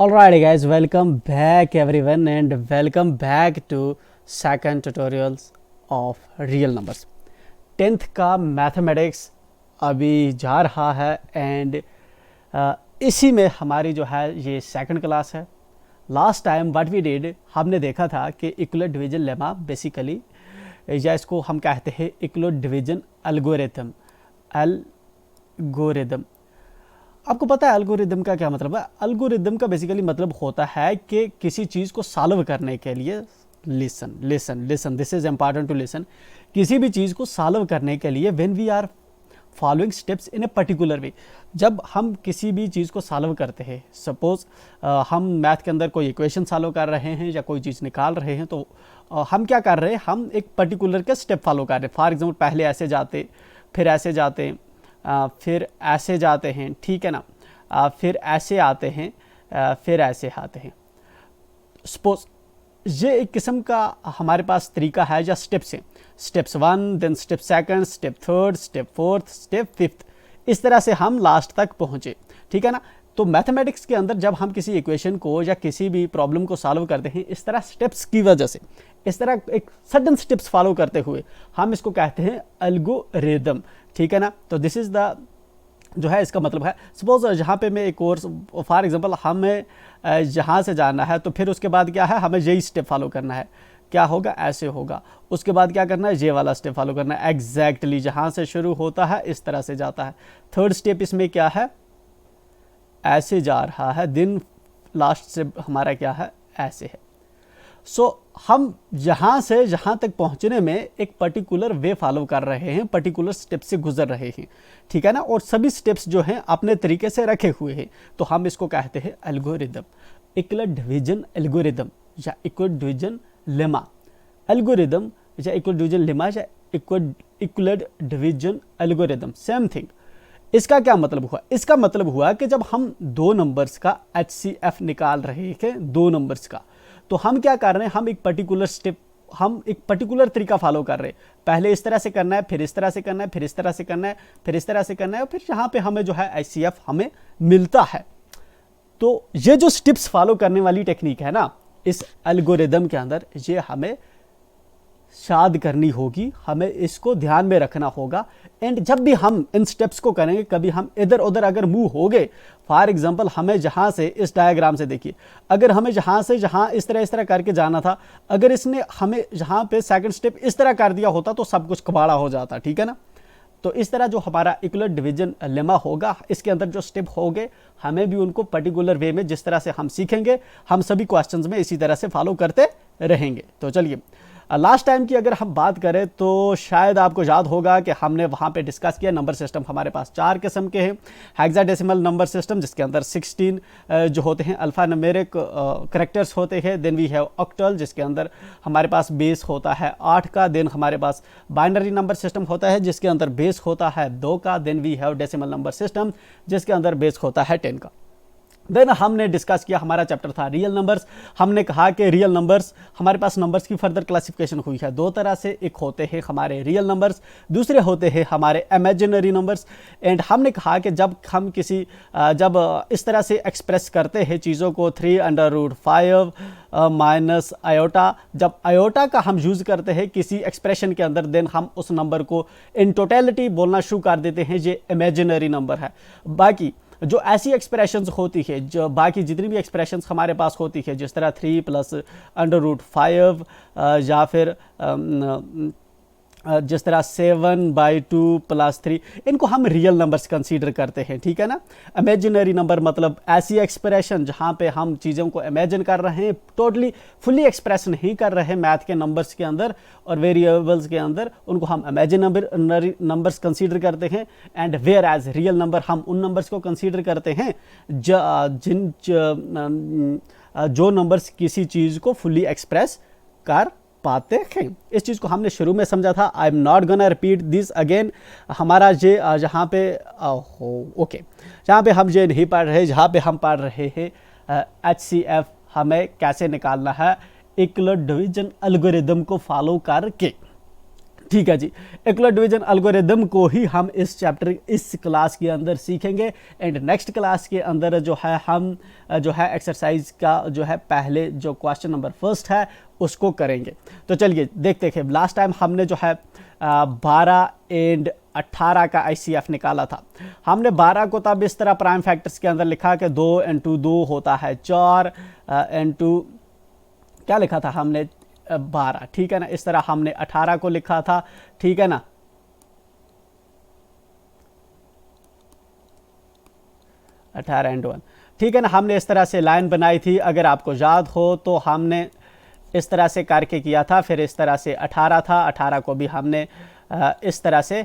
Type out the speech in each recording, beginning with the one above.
Alright guys, welcome back everyone and welcome back to second tutorials of real numbers. 10th का mathematics अभी जा रहा है and इसी में हमारी जो है ये सेकंड क्लास है. Last time what we did, हमने देखा था कि इक्वल डिवीजन लेमा बेसिकली या इसको हम कहते हैं इक्वल डिवीजन एल्गोरिथम. आपको पता है एल्गोरिदम का क्या मतलब है? एल्गोरिदम का बेसिकली मतलब होता है कि किसी चीज़ को सॉल्व करने के लिए listen this is important to listen. किसी भी चीज़ को सॉल्व करने के लिए when we are following steps in a particular way, जब हम किसी भी चीज़ को सॉल्व करते हैं, सपोज हम मैथ के अंदर कोई इक्वेशन सॉल्व कर रहे हैं या कोई चीज़ निकाल रहे हैं, तो हम क्या कर रहे हैं, हम एक पर्टिकुलर के स्टेप फॉलो कर रहे हैं. फॉर एग्जाम्पल पहले ऐसे जाते, फिर ऐसे जाते, फिर ऐसे जाते हैं, ठीक है ना, फिर ऐसे आते हैं, फिर ऐसे आते हैं. सपोज ये एक किस्म का हमारे पास तरीका है या स्टेप्स हैं. Steps 1, then step second, step third, step fourth, step fifth, इस तरह से हम लास्ट तक पहुँचे, ठीक है ना. तो मैथमेटिक्स के अंदर जब हम किसी इक्वेशन को या किसी भी प्रॉब्लम को सॉल्व करते हैं, इस तरह स्टेप्स की वजह से, इस तरह एक सडन स्टेप्स फॉलो करते हुए, हम इसको कहते हैं एल्गोरिदम, ठीक है ना. तो दिस इज़ द जो है इसका मतलब है. सपोज जहाँ पे मैं एक कोर्स, फॉर एग्जांपल हमें यहाँ से जाना है, तो फिर उसके बाद क्या है, हमें यही स्टेप फॉलो करना है. क्या होगा, ऐसे होगा. उसके बाद क्या करना है, ये वाला स्टेप फॉलो करना है. एग्जैक्टली जहाँ से शुरू होता है इस तरह से जाता है. थर्ड स्टेप इसमें क्या है, ऐसे जा रहा है. दिन लास्ट से हमारा क्या है, ऐसे है. सो हम यहाँ से यहाँ तक पहुँचने में एक पर्टिकुलर वे फॉलो कर रहे हैं, पर्टिकुलर स्टेप से गुजर रहे हैं, ठीक है ना. और सभी स्टेप्स जो हैं अपने तरीके से रखे हुए हैं, तो हम इसको कहते हैं एल्गोरिदम. इक्वल डिवीजन एल्गोरिदम या इक्वल डिवीजन लेमा. एल्गोरिदम या इक्वल डिवीजन लेमा या equal division algorithm, same thing. इसका क्या मतलब हुआ? इसका मतलब हुआ कि जब हम दो नंबर्स का HCF निकाल रहे थे, दो नंबर्स का, तो हम क्या कर रहे हैं, हम एक पर्टिकुलर स्टेप, हम एक पर्टिकुलर तरीका फॉलो कर रहे हैं. पहले इस तरह से करना है, फिर इस तरह से करना है, फिर इस तरह से करना है, फिर इस तरह से करना है, और फिर यहाँ पे हमें जो है HCF हमें मिलता है. तो ये जो स्टेप्स फॉलो करने वाली टेक्निक है ना, इस एल्गोरिदम के अंदर, ये हमें शाद करनी होगी, हमें इसको ध्यान में रखना होगा. एंड जब भी हम इन स्टेप्स को करेंगे, कभी हम इधर उधर अगर मूव हो गए, फॉर एग्जांपल हमें जहाँ से, इस डायग्राम से देखिए, अगर हमें जहाँ से जहाँ इस तरह करके जाना था, अगर इसने हमें यहाँ पे सेकंड स्टेप इस तरह कर दिया होता तो सब कुछ कबाड़ा हो जाता, ठीक है ना. तो इस तरह जो हमारा इक्वल डिवीजन लेमा होगा, इसके अंदर जो स्टेप होंगे, हमें भी उनको पर्टिकुलर वे में, जिस तरह से हम सीखेंगे, हम सभी क्वेश्चंस में इसी तरह से फॉलो करते रहेंगे. तो चलिए, लास्ट टाइम की अगर हम बात करें तो शायद आपको याद होगा कि हमने वहाँ पे डिस्कस किया नंबर सिस्टम हमारे पास 4 किस्म के हैं. हेक्साडेसिमल नंबर सिस्टम, जिसके अंदर 16 जो होते हैं अल्फ़ा न्यूमेरिक करेक्टर्स होते हैं. देन वी हैव ऑक्टल, जिसके अंदर हमारे पास बेस होता है 8 का. देन हमारे पास बाइनरी नंबर सिस्टम होता है, जिसके अंदर बेस होता है 2 का. Then we have decimal number system, जिसके अंदर बेस होता है 10 का. देन हमने डिस्कस किया, हमारा चैप्टर था रियल नंबर्स. हमने कहा कि रियल नंबर्स, हमारे पास नंबर्स की फर्दर क्लासिफिकेशन हुई है दो तरह से. एक होते हैं हमारे रियल नंबर्स, दूसरे होते हैं हमारे इमेजिनरी नंबर्स. एंड हमने कहा कि जब हम किसी जब इस तरह से एक्सप्रेस करते हैं चीज़ों को, 3√5 माइनस आयोटा, जब आयोटा का हम यूज़ करते हैं किसी एक्सप्रेशन के अंदर, देन हम उस नंबर को इन टोटलिटी बोलना शुरू कर देते हैं, ये इमेजिनरी नंबर है. बाकी जो ऐसी एक्सप्रेशंस होती है, जो बाकी जितनी भी एक्सप्रेशंस हमारे पास होती है, जिस तरह 3 + √5 या फिर जिस तरह 7/2 + 3, इनको हम रियल नंबर्स कंसीडर करते हैं, ठीक है ना. इमेजिनरी नंबर मतलब ऐसी एक्सप्रेशन जहाँ पे हम चीज़ों को इमेजिन कर रहे हैं, टोटली फुली एक्सप्रेस नहीं कर रहे हैं मैथ के नंबर्स के अंदर और वेरिएबल्स के अंदर, उनको हम इमेजिनरी नंबर्स कंसीडर करते हैं. And whereas real number, हम उन नंबर्स को कंसीडर करते हैं जो नंबर्स किसी चीज़ को फुली एक्सप्रेस कर पाते हैं. इस चीज़ को हमने शुरू में समझा था. I am not gonna repeat this again. हमारा ये जहाँ पे ओके, जहाँ पे हम ये नहीं पढ़ रहे, जहाँ पे हम पढ़ रहे हैं HCF हमें कैसे निकालना है इक्वल डिवीजन एल्गोरिदम को फॉलो करके, ठीक है जी, इक्वल डिवीजन एल्गोरिदम को ही हम इस चैप्टर इस क्लास के अंदर सीखेंगे। एंड नेक्स्ट क्लास के अंदर जो है हम जो है एक्सरसाइज का जो है पहले जो क्वेश्चन नंबर फर्स्ट है उसको करेंगे। तो चलिए देखते हैं, लास्ट टाइम हमने जो है 12 एंड 18 का ICF निकाला था। हमने 12 को तब इस तरह प्राइम फैक्टर्स के अंदर लिखा कि 2 इंटू 2 होता है 4 इंटू क्या लिखा था हमने 12, ठीक है ना। इस तरह हमने 18 को लिखा था, ठीक है ना। अठारह एंड 1, ठीक है ना। हमने इस तरह से लाइन बनाई थी, अगर आपको याद हो तो हमने इस तरह से करके किया था। फिर इस तरह से 18 था, 18 को भी हमने इस तरह से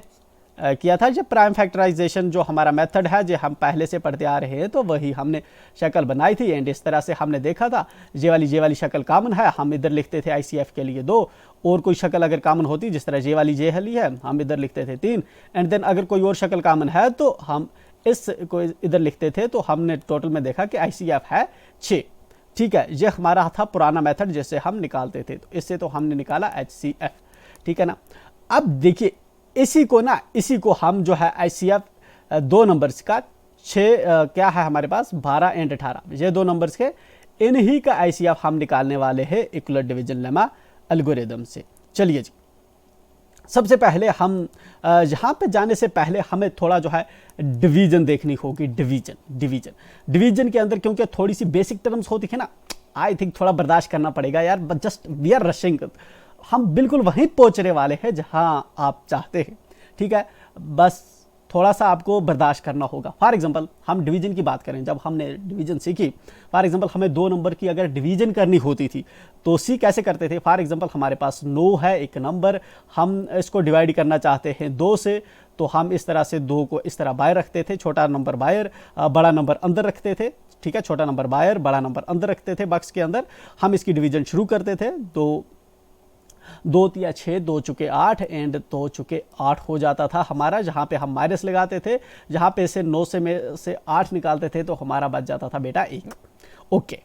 किया था। जब प्राइम फैक्टराइजेशन जो हमारा मेथड है जो हम पहले से पढ़ते आ रहे हैं, तो वही हमने शक्ल बनाई थी। एंड इस तरह से हमने देखा था जे वाली शक्ल कॉमन है, हम इधर लिखते थे ICF के लिए 2, और कोई शक्ल अगर कॉमन होती जिस तरह जे वाली है हम इधर लिखते थे 3। एंड देन अगर कोई और शक्ल कॉमन है तो हम इस को इधर लिखते थे। तो हमने टोटल में देखा कि ICF है 6, ठीक है। ये हमारा था पुराना मेथड जिससे हम निकालते थे। तो इससे तो हमने निकाला HCF, ठीक है ना। अब देखिए इसी को हम जो है ICF 2 नंबर्स का 6 क्या है हमारे पास 12 एंड 18, ये 2 नंबर्स के इन्हीं का ICF हम निकालने वाले हैं इक्वल डिवीजन लेमा एल्गोरिदम से। चलिए जी, सबसे पहले हम यहाँ पे जाने से पहले हमें थोड़ा जो है डिवीजन देखनी होगी। डिवीजन के अंदर क्योंकि थोड़ी सी बेसिक टर्म्स होती है ना, आई थिंक थोड़ा बर्दाश्त करना पड़ेगा यार। But just we are rushing, हम बिल्कुल वहीं पहुंचने वाले हैं जहां आप चाहते हैं, ठीक है। बस थोड़ा सा आपको बर्दाश्त करना होगा। फॉर एग्जांपल हम डिवीजन की बात करें, जब हमने डिवीजन सीखी, फॉर एग्जांपल हमें 2 नंबर की अगर डिवीजन करनी होती थी तो कैसे करते थे। फॉर एग्जांपल हमारे पास 9 है एक नंबर, हम इसको डिवाइड करना चाहते हैं 2 से, तो हम इस तरह से 2 को इस तरह बाहर रखते थे, छोटा नंबर बाहर बड़ा नंबर अंदर रखते थे, ठीक है। छोटा नंबर बाहर बड़ा नंबर अंदर रखते थे बॉक्स के अंदर। हम इसकी डिवीजन शुरू करते थे। 2 या 6, 2 चुके 8 एंड 2 चुके 8 हो जाता था हमारा। जहाँ पे हम माइनस लगाते थे, जहाँ पे से 9 से 8 निकालते थे तो हमारा बच जाता था बेटा 1। ओके,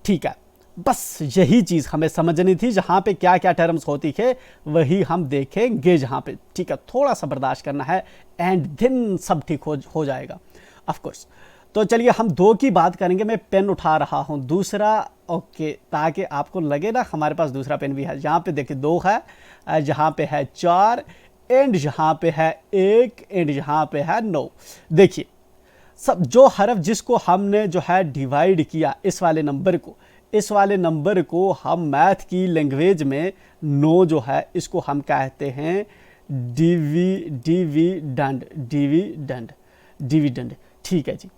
ठीक है। बस यही चीज़ हमें समझनी थी, जहाँ पे क्या क्या टर्म्स होती है वही हम देखेंगे जहाँ पे, ठीक है। थोड़ा सा बर्दाश्त करना है एंड देन सब ठीक हो जाएगा ऑफ कोर्स। तो चलिए हम 2 की बात करेंगे। मैं पेन उठा रहा हूँ दूसरा, ओके, ताकि आपको लगे ना हमारे पास दूसरा पेन भी है। यहाँ पे देखिए 2 है, जहाँ पे है 4 एंड यहाँ पे है 1 एंड यहाँ पे है 9। देखिए सब जो हरफ जिसको हमने जो है डिवाइड किया इस वाले नंबर को हम मैथ की लैंग्वेज में 9 जो है इसको हम कहते हैं डिविडेंड, ठीक है जी।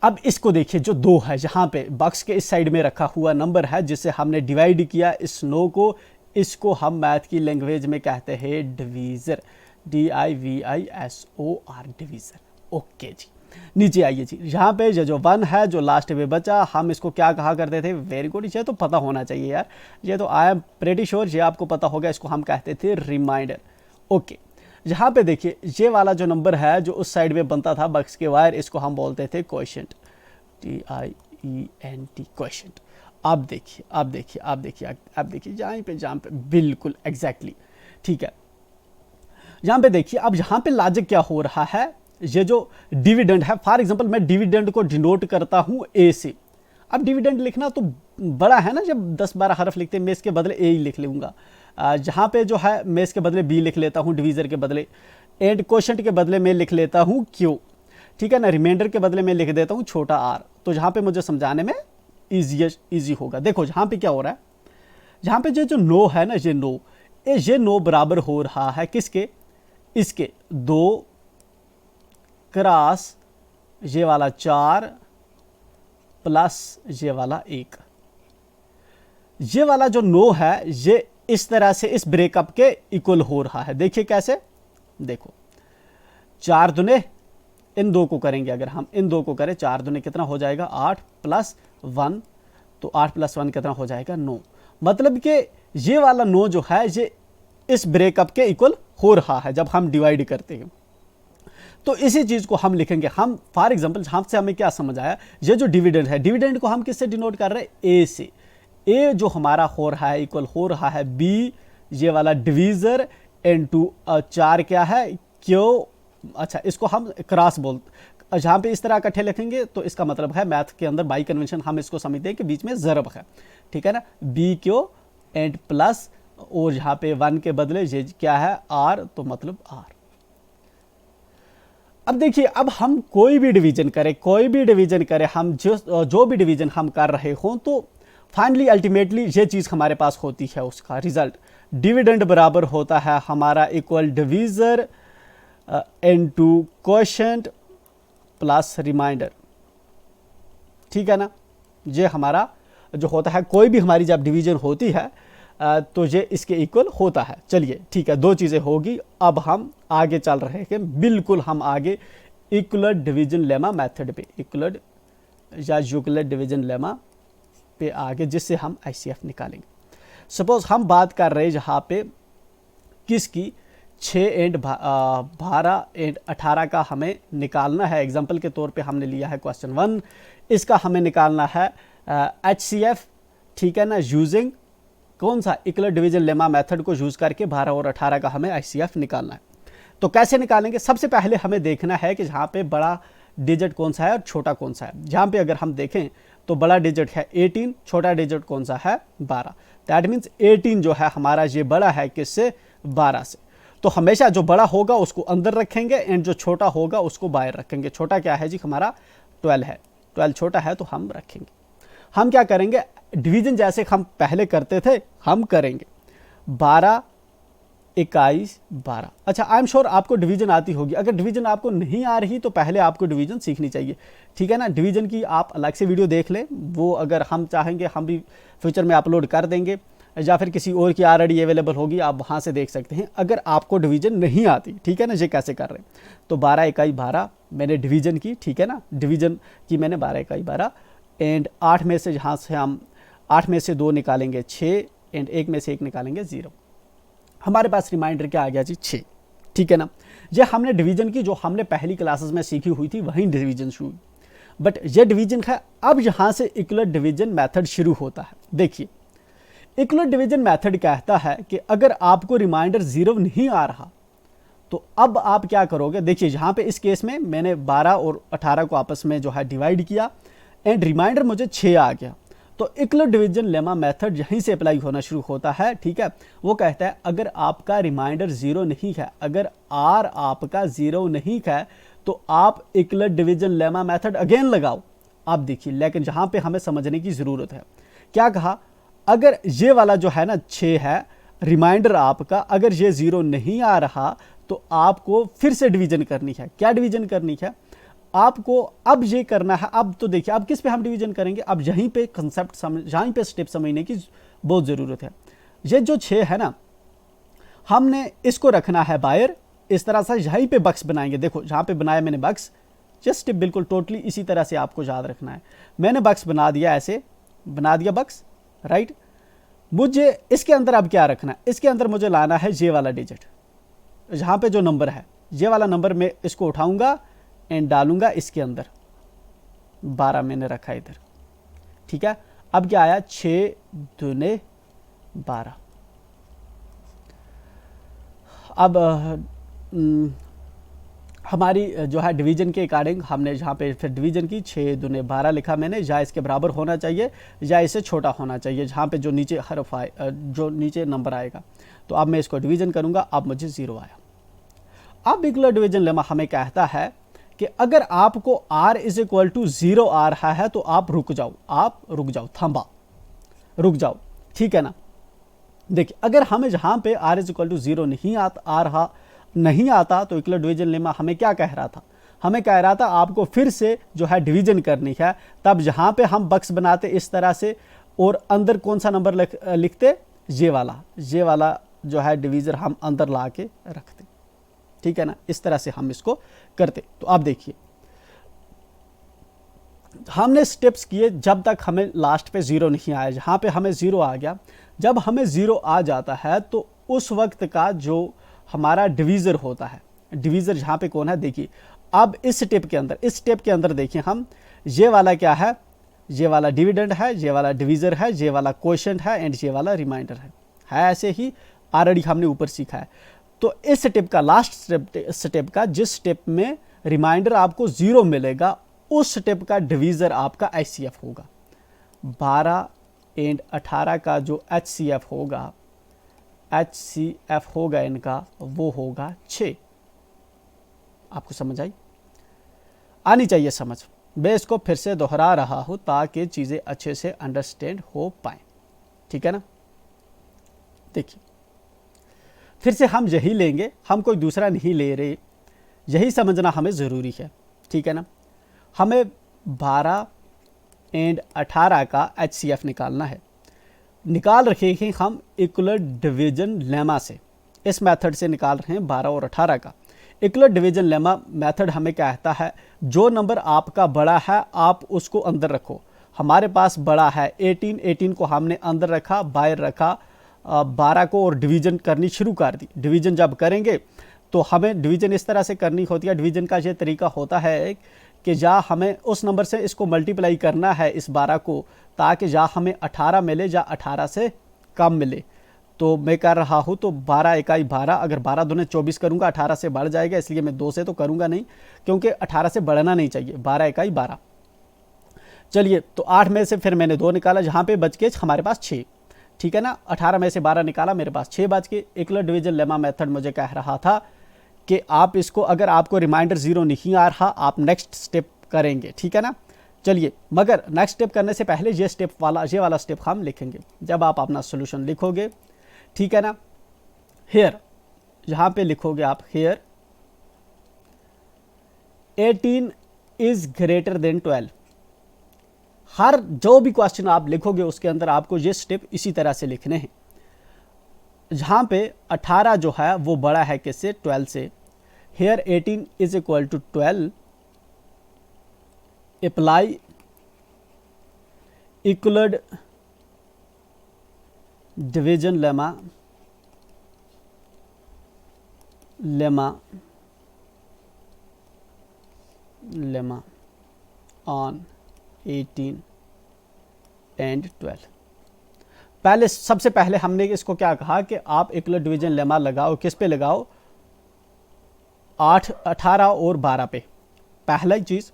अब इसको देखिए, जो 2 है जहाँ पे बॉक्स के इस साइड में रखा हुआ नंबर है जिसे हमने डिवाइड किया इस 9 को, इसको हम मैथ की लैंग्वेज में कहते हैं डिवीज़र, DIVISOR, डिवीज़र। ओके जी, नीचे आइए जी। यहाँ पे जो 1 है जो लास्ट में बचा, हम इसको क्या कहा करते थे। वेरी गुड, ये तो पता होना चाहिए यार, ये तो आई एम प्रेटी श्योर ये आपको पता होगा। इसको हम कहते थे रिमाइंडर। ओके, यहाँ पे देखिए ये वाला जो नंबर है जो उस साइड में बनता था बक्स के वायर, इसको हम बोलते थे क्वोशिएंट, TIENT, क्वोशिएंट। अब देखिए जहाँ पे बिल्कुल एग्जैक्टली, ठीक है। यहाँ पे देखिए, अब यहाँ पे लॉजिक क्या हो रहा है, ये जो डिविडेंड है, फॉर एग्जांपल मैं डिविडेंड को डिनोट करता हूँ A से। अब डिविडेंड लिखना तो बड़ा है ना, जब 10-12 हरफ लिखते हैं मैं इसके बदले A ही लिख लूँगा। जहाँ पे जो है मैं इसके बदले B लिख लेता हूँ डिवीज़र के बदले, एंड क्वोशिएंट के बदले मैं लिख लेता हूँ Q, ठीक है ना। रिमाइंडर के बदले मैं लिख देता हूँ छोटा r। तो जहाँ पे मुझे समझाने में ईजी होगा। देखो जहाँ पे क्या हो रहा है, जहाँ पे जो 9 है ना, ये 9 बराबर हो रहा है किसके, इसके 2 क्रॉस ये वाला 4 प्लस ये वाला 1। ये वाला जो 9 है ये इस तरह से इस ब्रेकअप के इक्वल हो रहा है। देखिए कैसे, देखो 4 दुने इन 2 को करेंगे, अगर हम इन 2 को करें 4 दुने कितना हो जाएगा 8 प्लस 1, तो 8 प्लस 1 कितना हो जाएगा 9। मतलब कि ये वाला 9 जो है ये इस ब्रेकअप के इक्वल हो रहा है जब हम डिवाइड करते हैं। तो इसी चीज़ को हम लिखेंगे। हम फॉर एग्जांपल यहाँ से हमें क्या समझ आया, ये जो डिविडेंड है, डिविडेंड को हम किससे डिनोट कर रहे हैं, A से। A जो हमारा हो रहा है इक्वल हो रहा है B, ये वाला डिवीज़र इंटू 4 क्या है क्यू, अच्छा इसको हम क्रॉस बोल, जहाँ पे इस तरह इकट्ठे लिखेंगे तो इसका मतलब है मैथ के अंदर बाई कन्वेंशन हम इसको समझते हैं कि बीच में ज़रब है, ठीक है ना, बी क्यू एंड प्लस, और यहाँ पे 1 के बदले ये क्या है आर, तो मतलब आर। अब देखिए, अब हम कोई भी डिवीजन करें, हम जो भी डिवीजन हम कर रहे हों, तो फाइनली अल्टीमेटली ये चीज़ हमारे पास होती है, उसका रिजल्ट डिविडेंड बराबर होता है हमारा equal divisor into quotient plus reminder, ठीक है ना। ये हमारा जो होता है, कोई भी हमारी जब डिवीजन होती है तो ये इसके इक्वल होता है। चलिए ठीक है, दो चीज़ें होगी। अब हम आगे चल रहे हैं, बिल्कुल हम आगे इक्वल डिवीजन लेमा मेथड पे, इक्वल या यूक्लिड डिवीजन लेमा पे आगे, जिससे हम आईसीएफ निकालेंगे। सपोज हम बात कर रहे हैं जहाँ पे किसकी 6 एंड 12 एंड 18 का हमें निकालना है। एग्जाम्पल के तौर पे हमने लिया है क्वेश्चन 1, इसका हमें निकालना है एचसीएफ, ठीक है ना, यूजिंग कौन सा इक्वल डिवीजन लेमा मेथड को यूज करके 12 और 18 का हमें आईसीएफ निकालना है। तो कैसे निकालेंगे? सबसे पहले हमें देखना है कि जहाँ पे बड़ा डिजिट कौन सा है और छोटा कौन सा है। जहाँ पे अगर हम देखें तो बड़ा डिजिट है 18, छोटा डिजिट कौन सा है 12। दैट मीन्स 18 जो है हमारा ये बड़ा है किससे? 12 से। तो हमेशा जो बड़ा होगा उसको अंदर रखेंगे एंड जो छोटा होगा उसको बाहर रखेंगे। छोटा क्या है जी? हमारा 12 है, 12 छोटा है तो हम रखेंगे। हम क्या करेंगे? डिवीजन जैसे हम पहले करते थे हम करेंगे 12, 21, 12। अच्छा, आई एम श्योर आपको डिवीजन आती होगी। अगर डिवीजन आपको नहीं आ रही तो पहले आपको डिवीजन सीखनी चाहिए, ठीक है ना। डिवीजन की आप अलग से वीडियो देख लें, वो अगर हम चाहेंगे हम भी फ्यूचर में अपलोड कर देंगे, या फिर किसी और की ऑलरेडी अवेलेबल होगी, आप वहाँ से देख सकते हैं अगर आपको डिवीजन नहीं आती, ठीक है ना। ये कैसे कर रहे हैं? तो 12, 21, 12 मैंने डिवीजन की, ठीक है ना, डिवीजन की मैंने 12, 21, 12 एंड 8 में से जहाँ से हम 8 में से 2 निकालेंगे 6 एंड 1 में से 1 निकालेंगे 0। हमारे पास रिमाइंडर क्या आ गया जी? 6, ठीक है ना। ये हमने डिवीजन की जो हमने पहली क्लासेस में सीखी हुई थी वहीं डिवीजन शुरू, बट ये डिवीजन है। अब यहाँ से इक्वल डिवीजन मेथड शुरू होता है। देखिए, इक्वल डिवीजन मेथड कहता है कि अगर आपको रिमाइंडर 0 नहीं आ रहा तो अब आप क्या करोगे? देखिए यहाँ पे इस केस में मैंने 12 और 18 को आपस में जो है डिवाइड किया एंड रिमाइंडर मुझे 6 आ गया। तो इक्वल डिवीजन लेमा मेथड यहीं से अप्लाई होना शुरू होता है, ठीक है। वो कहता है अगर आपका रिमाइंडर 0 नहीं है, अगर आर आपका 0 नहीं है, तो आप equal division lemma method again लगाओ। आप देखिए, लेकिन यहाँ पे हमें समझने की ज़रूरत है। क्या कहा? अगर ये वाला जो है ना 6 है, रिमाइंडर आपका अगर ये 0 नहीं आ रहा तो आपको फिर से डिवीजन करनी है। क्या डिवीजन करनी है आपको? अब ये करना है। अब तो देखिए, अब किस पे हम डिवीजन करेंगे? अब यहीं पे कंसेप्ट यहीं पे स्टेप समझने की बहुत ज़रूरत है। ये जो 6 है ना, हमने इसको रखना है बाहर, इस तरह से यहीं पे बक्स बनाएंगे। देखो जहाँ पे बनाया मैंने बक्स, जस्ट बिल्कुल टोटली इसी तरह से आपको याद रखना है। मैंने बक्स बना दिया, ऐसे बना दिया बक्स, राइट। मुझे इसके अंदर अब क्या रखना है? इसके अंदर मुझे लाना है ये वाला डिजिट, जहाँ पे जो नंबर है ये वाला नंबर, मैं इसको उठाऊंगा एंड डालूंगा इसके अंदर। 12 मैंने रखा इधर, ठीक है। अब क्या आया? 6 दूने 12। अब हमारी जो है डिवीजन के अकॉर्डिंग हमने जहाँ पे फिर डिवीजन की 6 दूने 12 लिखा मैंने, या इसके बराबर होना चाहिए या इससे छोटा होना चाहिए, जहाँ पे जो नीचे हरफ आए, जो नीचे नंबर आएगा। तो अब मैं इसको डिवीजन करूँगा, अब मुझे 0 आया। अब इक्वल डिवीजन लेमा हमें कहता है कि अगर आपको r इज इक्वल टू 0 आ रहा है तो आप रुक जाओ, आप रुक जाओ, थंबा, रुक जाओ, ठीक है ना। देखिए, अगर हमें जहाँ पे r इज इक्वल टू 0 नहीं आता तो इक्वल डिवीजन लेमा हमें क्या कह रहा था? हमें कह रहा था आपको फिर से जो है डिवीजन करनी है। तब जहाँ पे हम बक्स बनाते इस तरह से और अंदर कौन सा नंबर लिखते? ये वाला जो है डिवीजर हम अंदर ला के रखते, ठीक है ना। इस तरह से हम इसको करते। तो आप देखिए, हमने स्टेप्स किए जब तक हमें लास्ट पे 0 नहीं आया। जहाँ पे हमें 0 आ गया, जब हमें 0 आ जाता है तो उस वक्त का जो हमारा डिवीज़र होता है, डिवीज़र जहाँ पे कौन है? देखिए, अब इस स्टेप के अंदर देखिए, हम ये वाला क्या है? ये वाला डिविडेंड है, ये वाला डिवीज़र है, ये वाला क्वोशंट है एंड ये वाला रिमाइंडर है। ऐसे ही ऑलरेडी हमने ऊपर सीखा है। तो इस स्टेप का लास्ट स्टेप का जिस स्टेप में रिमाइंडर आपको 0 मिलेगा, उस स्टेप का डिवीज़र आपका HCF होगा। 12 एंड 18 का जो HCF होगा, HCF होगा इनका, वो होगा 6। आपको समझ आई? आनी चाहिए समझ। मैं इसको फिर से दोहरा रहा हूं ताकि चीज़ें अच्छे से अंडरस्टैंड हो पाए, ठीक है ना। देखिए फिर से हम यही लेंगे, हम कोई दूसरा नहीं ले रहे, यही समझना हमें ज़रूरी है, ठीक है ना। हमें 12 एंड 18 का HCF निकालना है। निकाल रखे हैं हम इक्वल डिवीजन लेमा से, इस मेथड से निकाल रहे हैं 12 और 18 का। इक्वल डिवीजन लेमा मेथड हमें कहता है जो नंबर आपका बड़ा है आप उसको अंदर रखो। हमारे पास बड़ा है 18 को हमने अंदर रखा, बाहर रखा 12 को, और डिवीजन करनी शुरू कर दी। डिवीजन जब करेंगे तो हमें डिवीजन इस तरह से करनी होती है। डिवीजन का ये तरीका होता है कि जा हमें उस नंबर से इसको मल्टीप्लाई करना है इस 12 को, ताकि जा हमें 18 मिले या 18 से कम मिले। तो मैं कर रहा हूँ, तो 12 इकाई 12, अगर 12 दूने 24 करूँगा 18 से बढ़ जाएगा, इसलिए मैं 2 से तो करूँगा नहीं, क्योंकि 18 से बढ़ना नहीं चाहिए। 12 इकाई 12। चलिए, तो 8 में से फिर मैंने 2 निकाला, जहाँ पे बच के हमारे पास 6, ठीक है ना। 18 में से 12 निकाला, मेरे पास 6 बच के। इक्वल डिवीजन लेमा मेथड मुझे कह रहा था कि आप इसको, अगर आपको रिमाइंडर 0 नहीं आ रहा, आप नेक्स्ट स्टेप करेंगे, ठीक है ना। चलिए, मगर नेक्स्ट स्टेप करने से पहले ये वाला स्टेप हम लिखेंगे। जब आप अपना सोल्यूशन लिखोगे, ठीक है ना, हेयर, यहां पे लिखोगे आप हेयर 18 इज ग्रेटर देन 12। हर जो भी क्वेश्चन आप लिखोगे उसके अंदर आपको ये स्टेप इसी तरह से लिखने हैं। जहां पे 18 जो है वो बड़ा है किससे? 12 से। Here 18 is equal to 12, apply equal division lemma on 18 and 12। पहले, सबसे पहले हमने इसको क्या कहा कि आप इक्वल डिवीजन लेमा लगाओ, किस पे लगाओ? 8, 18 और 12 पे। पहला ही चीज,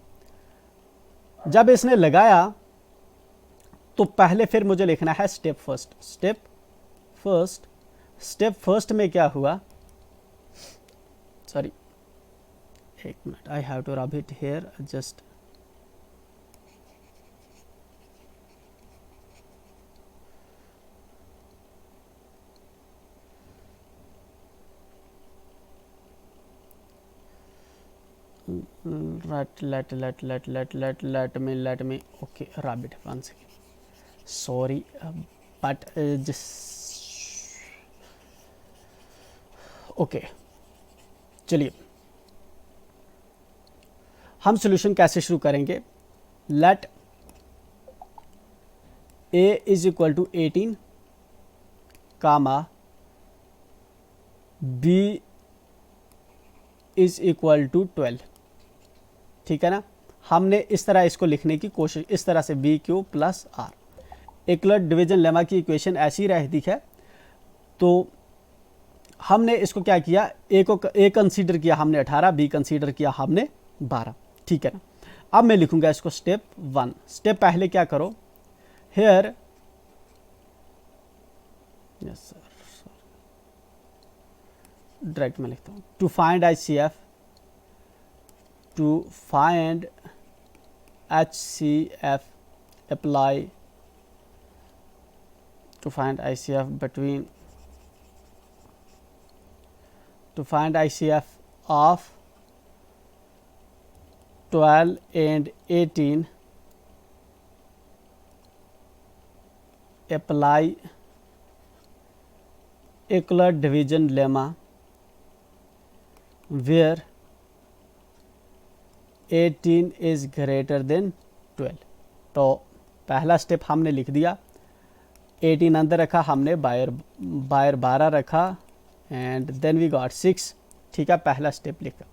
जब इसने लगाया तो पहले फिर मुझे लिखना है स्टेप फर्स्ट में क्या हुआ? सॉरी, एक minute, I have to rub it here just. let me okay, rabbit, one second, sorry, but just okay। चलिए, हम सॉल्यूशन कैसे शुरू करेंगे? Let a is equal to 18 comma b is equal to 12, ठीक है ना। हमने इस तरह इसको लिखने की कोशिश, इस तरह से b q plus r. Equal division lemma की इक्वेशन ऐसी रहती है। तो हमने इसको क्या किया? ए कंसीडर किया हमने 18, बी कंसीडर किया हमने 12, ठीक है ना। अब मैं लिखूंगा इसको स्टेप 1। स्टेप पहले क्या करो? हेयर, यस सर, डायरेक्ट में लिखता हूँ, to find HCF, to find HCF apply to find HCF between to find HCF of 12 and 18, apply equal division lemma where 18 is greater than 12। तो पहला स्टेप हमने लिख दिया, 18 अंदर रखा हमने, बाहर 12 रखा, एंड देन वी गॉट 6, ठीक है। पहला स्टेप लिखा।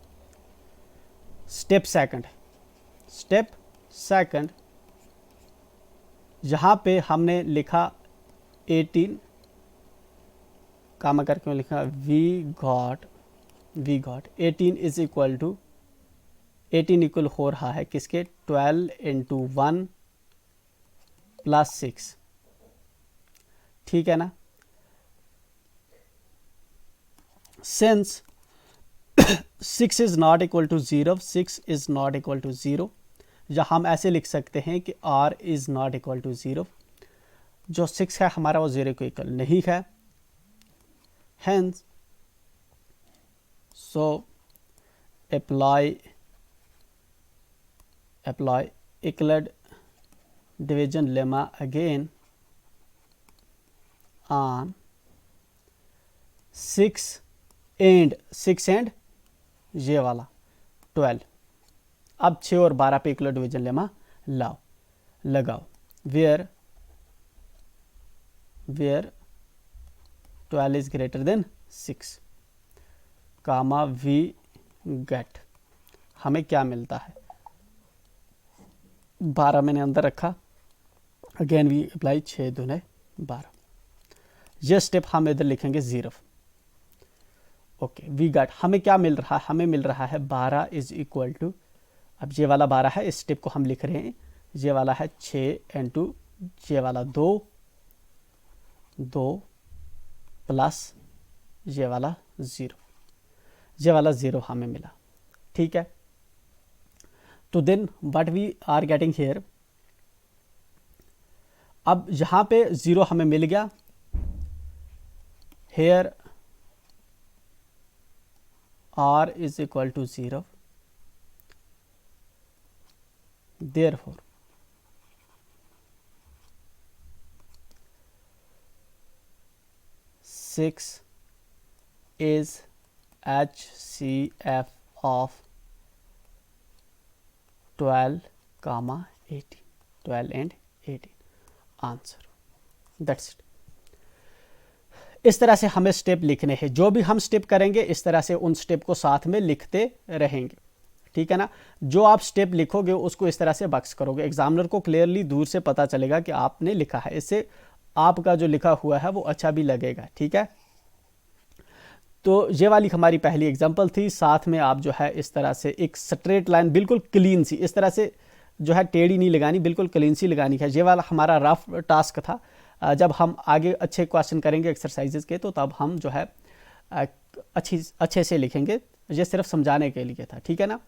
स्टेप सेकंड, यहाँ पे हमने लिखा 18 कामा करके लिखा we got 18 is equal to 18 equal हो रहा है किसके 12 इंटू 1 प्लस 6, ठीक है ना। Since 6 is not equal to 0, 6 is not equal to 0, या हम ऐसे लिख सकते हैं कि r is not equal to 0, जो 6 है हमारा वो 0 को इक्वल नहीं है। Hence so apply Euclid division lemma again on 6 and ये वाला 12। अब 6 और 12 पे Euclid division lemma लगाओ where 12 is greater than 6, comma we get, हमें क्या मिलता है 12 मैंने अंदर रखा, अगेन वी अप्लाई 6 दूने 12, ये स्टेप हम इधर लिखेंगे 0। ओके वी गॉट, हमें क्या मिल रहा है, हमें मिल रहा है 12 इज इक्वल टू, अब ये वाला 12 है, इस स्टेप को हम लिख रहे हैं, ये वाला है 6 इंटू ये वाला 2 प्लस ये वाला 0, ये वाला 0 हमें मिला, ठीक है। तो then what we are getting here, अब यहां पे 0 हमें मिल गया, here r is equal to 0, therefore 6 is HCF of 12, 18, 12 and 18 answer, that's it. इस तरह से हमें स्टेप लिखने हैं, जो भी हम स्टेप करेंगे इस तरह से उन स्टेप को साथ में लिखते रहेंगे, ठीक है ना। जो आप स्टेप लिखोगे उसको इस तरह से बक्स करोगे, एग्जामिनर को क्लियरली दूर से पता चलेगा कि आपने लिखा है, इससे आपका जो लिखा हुआ है वो अच्छा भी लगेगा, ठीक है। तो ये वाली हमारी पहली एग्जांपल थी, साथ में आप जो है इस तरह से एक स्ट्रेट लाइन बिल्कुल क्लीन सी, इस तरह से जो है टेढ़ी नहीं लगानी, बिल्कुल क्लीन सी लगानी है। ये वाला हमारा रफ टास्क था, जब हम आगे अच्छे क्वेश्चन करेंगे एक्सरसाइजेज के तो तब हम जो है अच्छे से लिखेंगे, ये सिर्फ समझाने के लिए था, ठीक है ना।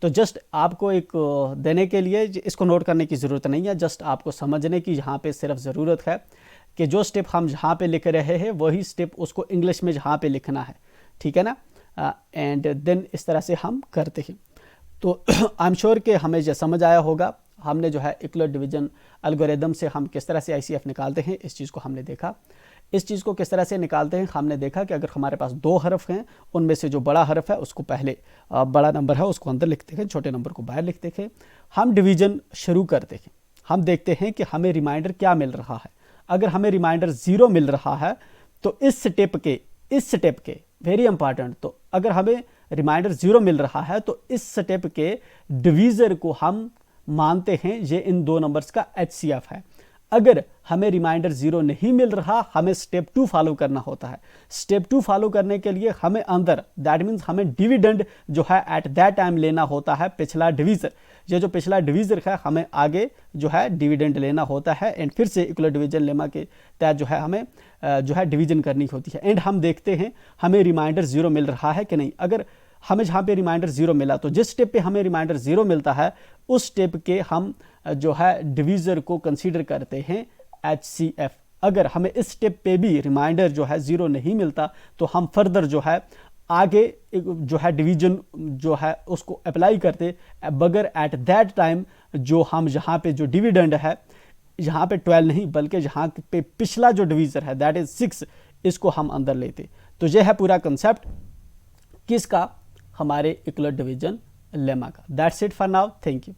तो जस्ट आपको एक देने के लिए, इसको नोट करने की ज़रूरत नहीं है, जस्ट आपको समझने की यहाँ पे सिर्फ ज़रूरत है कि जो स्टेप हम जहाँ पे लिख रहे हैं वही स्टेप उसको इंग्लिश में जहाँ पे लिखना है, ठीक है ना। एंड देन इस तरह से हम करते हैं। तो आई एम श्योर कि हमें यह समझ आया होगा, हमने जो है यूक्लिड डिवीजन एल्गोरिदम से हम किस तरह से आईसीएफ निकालते हैं इस चीज़ को हमने देखा। इस चीज़ को किस तरह से निकालते हैं हमने देखा कि अगर हमारे पास 2 हरफ हैं, उनमें से जो बड़ा हरफ है उसको पहले, बड़ा नंबर है उसको अंदर लिखते हैं, छोटे नंबर को बाहर लिखते हैं। हम डिवीजन शुरू करते हैं, हम देखते हैं कि हमें रिमाइंडर क्या मिल रहा है। अगर हमें रिमाइंडर 0 मिल रहा है तो इस स्टेप के वेरी इंपॉर्टेंट, तो अगर हमें रिमाइंडर 0 मिल रहा है तो इस स्टेप के डिवीज़र को हम मानते हैं ये इन 2 नंबर्स का HCF है। अगर हमें रिमाइंडर 0 नहीं मिल रहा, हमें स्टेप 2 फॉलो करना होता है। स्टेप 2 फॉलो करने के लिए हमें अंदर, दैट मीन्स हमें डिविडेंड जो है एट दैट टाइम लेना होता है, पिछला डिवीज़र, ये जो पिछला डिवीज़र है हमें आगे जो है डिविडेंड लेना होता है एंड फिर से यूक्लिड डिवीजन लेमा के तहत जो है हमें जो है डिवीजन करनी होती है। एंड हम देखते हैं हमें रिमाइंडर 0 मिल रहा है कि नहीं। अगर हमें जहाँ पे रिमाइंडर 0 मिला तो जिस स्टेप पे हमें रिमाइंडर 0 मिलता है उस स्टेप के हम जो है डिवीज़र को कंसीडर करते हैं HCF। अगर हमें इस स्टेप पे भी रिमाइंडर जो है 0 नहीं मिलता तो हम फर्दर जो है आगे जो है डिवीजन जो है उसको अप्लाई करते, बगैर एट दैट टाइम जो हम यहाँ पे जो डिविडेंड है, यहाँ पे 12 नहीं बल्कि यहाँ पे पिछला जो डिवीज़र है दैट इज 6, इसको हम अंदर लेते। तो यह है पूरा कंसेप्ट किसका, हमारे यूक्लिड डिवीजन लेमा का। That's it for now, thank you.